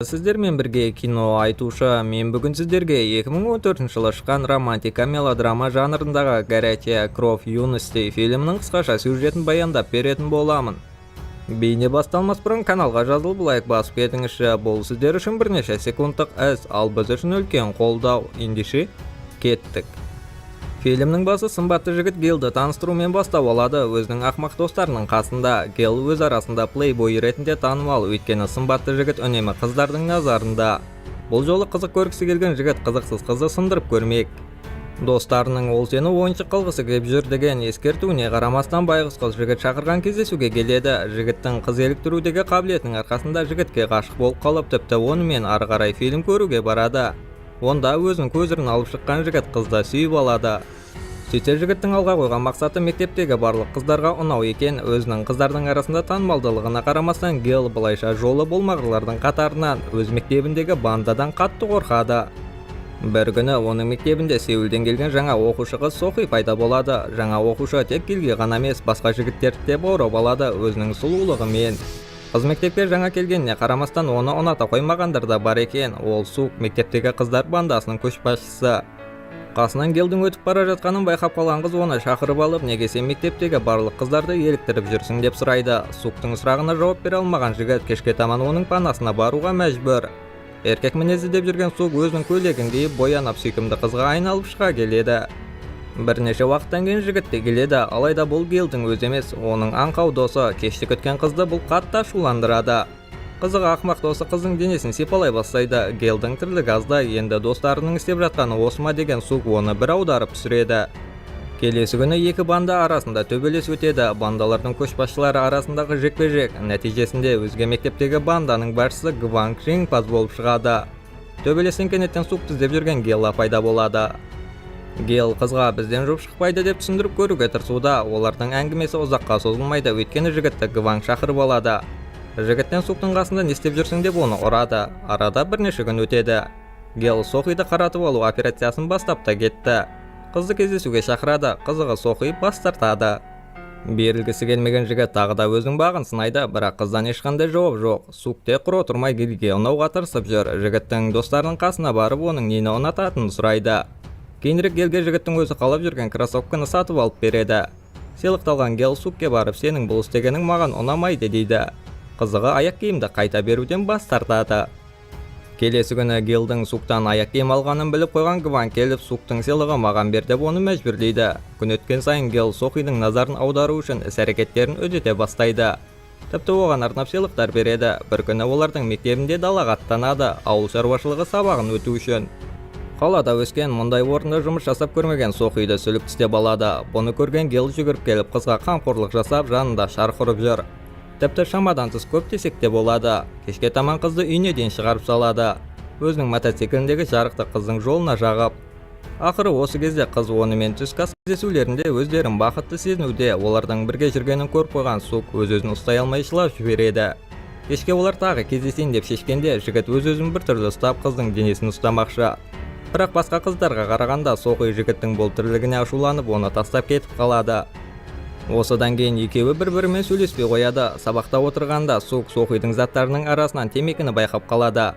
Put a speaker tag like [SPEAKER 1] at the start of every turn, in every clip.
[SPEAKER 1] Сіздермен бірге кино айтушы. Мен бүгін сіздерге 2014 жылы шыққан романтика мелодрама жанрындағы «Горячая кровь юности» фильмінің қысқаша сюжетін баяндап беретін боламын. Бейне басталмас бұрын каналға жазылып лайк басып кетіңізші. Бұл сіздер үшін бірнеше секундтық іс, ал біз үшін үлкен қолдау. Ендеше кеттік. Фильмнің басы сымбатты жігіт Гелді таныстырумен бастап алады. Өзінің ақмақ достарының қасында. Гел өз арасында плейбой ретінде танымал, өйткені сымбатты жігіт үнемі қыздардың назарында. Бұл жолы қызық көргісі келген жігіт қызықсыз қызды сындырып көрмек. Достарының ол сені ойыншық қылғысы келіп жүр деген ескертуіне қарамастан байғұс қыз жігіт шақырған кездесуге келеді. Жігіттің қыз еліктірудегі қабілетінің арқасында жігітке ғашық болып қалып, тіпті онымен ары қарай фильм көруге барады. Онда өзінің көзірін алып шыққан жігіт қызды сүйіп алады. Сөйтсе жігіттің алға қойған мақсаты мектептегі барлық қыздарға ұнау екен. Өзінің қыздардың арасында танымалдылығына қарамастан, Гел былайша жолы болмағырлардың қатарынан өз мектебіндегі бандадан қатты қорқады. Бір күні оның мектебінде Сеулден келген жаңа оқушы қыз Сохи пайда болады. Жаңа оқушы тек Гелге ғана емес, басқа жігіттерді де баурап алады өзінің сұлулығымен. Қыз мектепке жаңа келгеніне қарамастан оны ұната қоймағандар да бар екен. Ол Сук, мектептегі қыздар бандасының көшбасшысы. Қасынан Гелдің өтіп бара жатқанын байқап қалған қыз оны шақырып алып, неге сен мектептегі барлық қыздарды еліктіріп жүрсің деп сұрайды. Суктың сұрағына жауап бере алмаған жігіт кешке таман оның панасына баруға мәжбүр. Еркек мінезі деп жүрген Сук өзінің көйлегін киіп боянып сүйкімді қызға айналып шыға келеді. Бірнеше уақыттан кейін жігіт те келеді, алайда бұл Гелдің өзі емес, оның аңқау досы. Кешті күткен қызды бұл қатты ашуландырады. Қызығы ақмақ досы қыздың денесін сипалай бастайды. Гелдің тірлігі азда, енді достарының істеп жатқаны осы ма деген Сук оны бір аударып түсіреді. Келесі күні екі банда арасында төбелес өтеді. Бандалардың көшбасшылары арасындағы жекпе-жек нәтижесінде өзге мектептегі банданың басшысы Гванг жеңімпаз болып шығады. Төбелестен кенеттен Сукты іздеп жүрген Гел пайда болады. Гел қызға бізден жұп шықпайды деп түсіндіріп көруге тырысуда. Олардың әңгімесі ұзаққа созылмайды, өйткені жігітті Гванг шақырып алады. Жігіттен Суктың қасында не істеп жүрсің деп оны ұрады. Арада бірнеше күн өтеді. Гел Сохиді қаратып алу операциясын бастап та кетті. Қызды кездесуге шақырады. Қызығы Сохи бас тартады. Берілгісі келмеген жігіт тағы да өзінің бағын сынайды, бірақ қыздан ешқандай жауап жоқ. Сук те құр отырмай Гелге ұнауға тырысып жүр. Жігіттің достарының қасына барып оның нені ұнататынын сұрайды. Кейінірек Гелге жігіттің өзі қалап жүрген кроссовканы сатып алып береді. Сыйлықталған Гел Сукке барып, сенің бұл істегенің маған ұнамайды дейді. Қызығы аяқ киімді қайта беруден бас тартады. Келесі күні Гелдің Суктан аяқ киім алғанын біліп қойған Гванг келіп, Суктың сыйлығы маған бер деп оны мәжбүрлейді. Күн өткен сайын Гел Сохидің назарын аудару үшін іс-әрекеттерін үдете бастайды. Тіпті оған арнап сыйлықтар береді. Бір күні олардың мектебінде далаға аттанады, ауыл шаруашылығы сабағын өту үшін. Қалада өскен, мұндай орында жұмыс жасап көрмеген Сохиді сүлік тістеп алады. Бұны көрген Гел жүгіріп келіп қызға қамқорлық жасап, жанында шарқ ұрып жүр. Тіпті шамадан тыс көп десек те болады. Кешке таман қызды үйіне дейін шығарып салады. Өзінің мотоцикліндегі жарықты қыздың жолына жағып. Ақыры осы кезде қыз онымен түскі ас кездесулерінде өздерін бақытты сезінуде. Олардың бірге жүргенін көріп қойған Сук өз-өзін ұстай алмай жылап жібереді. Кешке олар тағы кездесейін деп шешкенде, жігіт өз-өзін біртүрлі ұстап қыздың денесін ұстамақшы. Бірақ басқа қыздарға қарағанда Сохи жігіттің бұл тірлігіне ашуланып, оны тастап кетіп қалады. Осыдан кейін екеуі бір-бірімен сөйлеспей қояды. Сабақта отырғанда Сук Сохидің заттарының арасынан темекіні байқап қалады.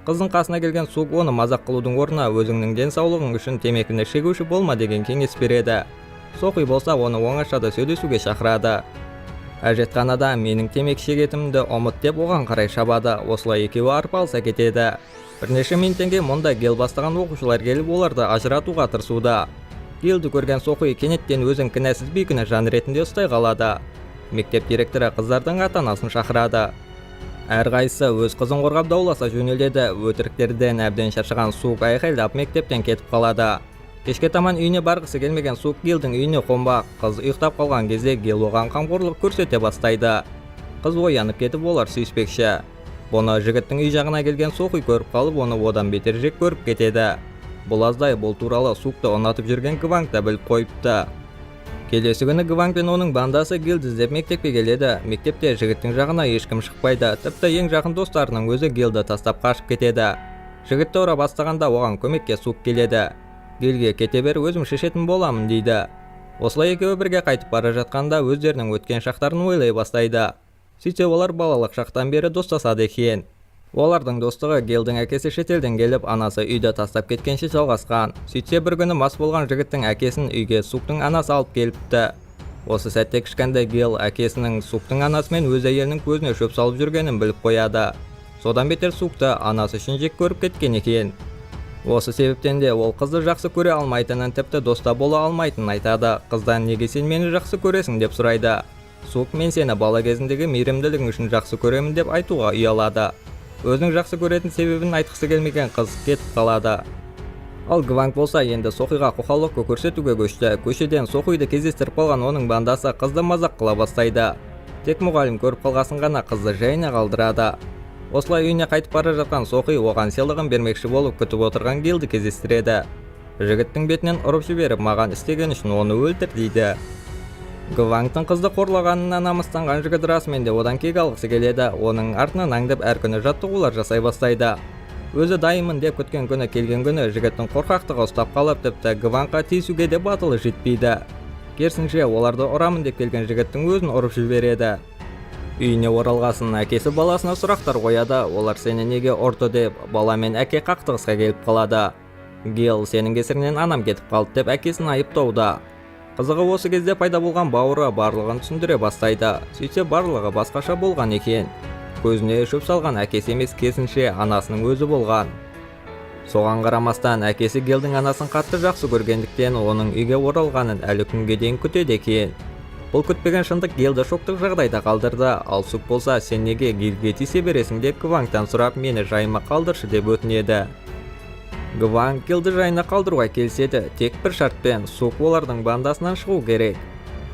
[SPEAKER 1] Қыздың қасына келген Сук оны мазақ қылудың орнына өзіңнің денсаулығың үшін темекіні шегуші болма деген кеңес береді. Сохи болса оны оңашада сөйлесуге шақырады. Әжетханада менің темекі шегетімді ұмыт деп оған қарай шабады. Осылай екеуі арпалыса кетеді. Бірнеше минуттан кейін мұнда Гел бастаған оқушылар келіп оларды ажыратуға тырысуда. Гелді көрген Сохи кенеттен өзін кінәсіз бейкүнә жан ретінде ұстай қалады. Мектеп директоры қыздардың ата-анасын шақырады. Әрқайсысы өз қызын қорғап дауласа жөнеледі. Өтіріктерден әбден шаршаған Сук айқайлап мектептен кетіп қалады. Кешке таман үйіне барғысы келмеген Сук Гелдің үйіне қонбақ. Қыз ұйықтап қалған кезде Гел оған қамқорлық көрсете бастайды. Қыз оянып кетіп олар сүйіспекші. Бұны жігіттің үй жағына келген Сохи көріп қалып, оны одан бетер жек көріп кетеді. Бұл аздай бұл туралы Сукты ұнатып жүрген Гванг та біліп қойыпты. Келесі күні Гванг пен оның бандасы Гелді іздеп мектепке келеді. Мектепте жігіттің жағына ешкім шықпайды. Тіпті ең жақын достарының өзі Гелді тастап қашып кетеді. Жігітті ұра бастағанда оған көмекке Сук келеді. Гелге кете бер, өзім шешетін боламын дейді. Осылай екеуі бірге қайтып бара жатқанда өздерінің өткен шақтарын ойлай бастайды. Сөйтсе олар балалық шақтан бері достасады екен. Олардың достығы Гелдің әкесі шетелден келіп, анасы үйді тастап кеткенше жалғасқан. Сөйтсе бір күні мас болған жігіттің әкесін үйге Суктың анасы алып келіпті. Осы сәтте кішкентай Гел әкесінің Суктың анасымен өз әйелінің көзіне шөп салып жүргенін біліп қояды. Содан бетер Сукты анасы үшін жек көріп кеткен екен. Осы себептен де ол қызды жақсы көре алмайтынын, тіпті доста бола алмайтынын айтады. Қыздан неге сен мені жақсы көресің деп сұрайды. Сук мен сені бала кезіндегі мейірімділігің үшін жақсы көремін деп айтуға ұялады. Өзінің жақсы көретін себебін айтқысы келмеген қыз кетіп қалады. Ал Гванг болса енді Сохиға қоқалоққа көрсетуге көшті. Көшеден Сохиді кездестіріп қалған оның бандасы қызды мазақ қыла бастайды. Тек мұғалім көріп қалғасын ғана қызды жайына қалдырады. Осылай үйіне қайтып бара жатқан Сохи оған сыйлығын бермекші болып күтіп отырған Гелді кездестіреді. Жігіттің бетінен ұрып жіберіп, маған істеген үшін оны өлтір дейді. Гвангтың қызды қорлағанына намыстанған жігіт расымен де одан кек алғысы келеді. Оның артынан аңдып әр күні жаттығулар жасай бастайды. Өзі дайымын деп күткен күні келген күні жігіттің қорқақтығы ұстап қалып, тіпті Гвангқа тиісуге де батылы жетпейді. Керісінше оларды ұрамын деп келген жігіттің өзін ұрып жібереді. Үйіне оралғасын әкесі баласына сұрақтар қояды. Олар сені неге ұрды деп, бала мен әке қақтығысқа келіп қалады. Гел сенің кесірінен анам кетіп қалды деп әкесін айыптауда. Қызығы осы кезде пайда болған бауыры барлығын түсіндіре бастайды. Сөйтсе барлығы басқаша болған екен. Көзіне шөп салған әкесі емес, керісінше анасының өзі болған. Соған қарамастан әкесі Гелдің анасын қатты жақсы көргендіктен оның үйге оралғанын әлі күнге дейін күтеді екен. Бұл күтпеген шындық Гелді шоктық жағдайда қалдырды. Ал Сук болса сен неге Гелге тиісе бересің деп Гвангтан сұрап, мені жайыма қалдыршы деп өтінеді. Гванг Гелді жайына қалдыруға келіседі, тек бір шартпен: Сук олардың бандасынан шығу керек.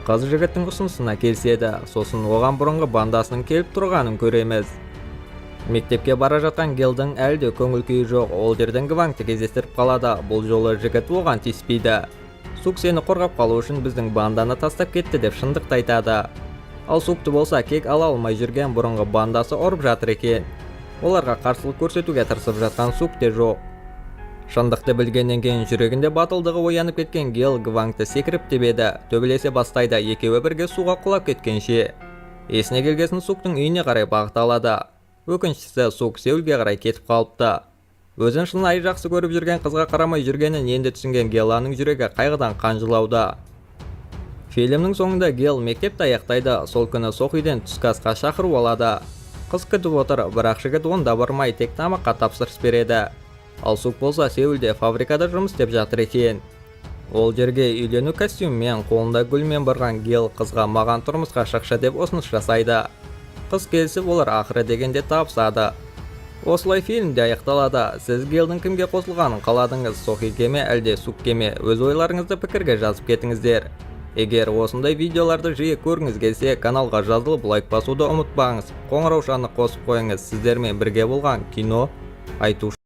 [SPEAKER 1] Қыз жігіттің ұсынысына келіседі, сосын оған бұрынғы бандасының келіп тұрғанын көреміз. Мектепке бара жатқан Гелдің әлде көңіл күйі жоқ. Ол жерден Гвангты кездестіріп қалады. Бұл жолы жігіт оған тиіспейді. Сук сені қорғап қалу үшін біздің банданы тастап кетті деп шындықты айтады. Ал Сукты болса кек ала алмай жүрген бұрынғы бандасы ұрып жатыр екен. Оларға қарсылық көрсетуге тырысып жатқан Сук те жоқ. Шындықты білгеннен кейін жүрегінде батылдығы оянып кеткен Гел Гвангты секіріп тебеді. Төбелесе бастайды, екеуі бірге суға құлап кеткенше. Есіне келгесін Суктың үйіне қарай бағыт алады. Өкініштісі Сук Сеулге қарай кетіп қалыпты. Өзін шынайы жақсы көріп жүрген қызға қарамай жүргенін енді түсінген Геланың жүрегі қайғыдан қан жылауда. Фильмнің соңында Гел мектепті аяқтайды. Сол күні Сохиден түскі асқа шақырып алады. Қыз күтіп отыр, бірақ жігіт онда бармай тек тамаққа тапсырыс береді. Ал Сук болса Сеулде фабрикада жұмыс істеп жатыр екен. Ол жерге үйлену костюммен, қолында гүлмен барған Гел қызға маған тұрмысқа шықшы деп ұсыныс жасайды. Қыз келісіп, олар ақыры дегенде табысады. Осылай фильмде аяқталады. Сіз Гелдің кімге қосылғанын қаладыңыз, Сохиге ме әлде Сукке ме? Өз ойларыңызды пікірге жазып кетіңіздер. Егер осындай видеоларды жиі көргіңіз келсе, каналға жазылып лайк басуды ұмытпаңыз. Қоңыраушаны қосып қойыңыз. Сіздермен бірге болған кино айтушы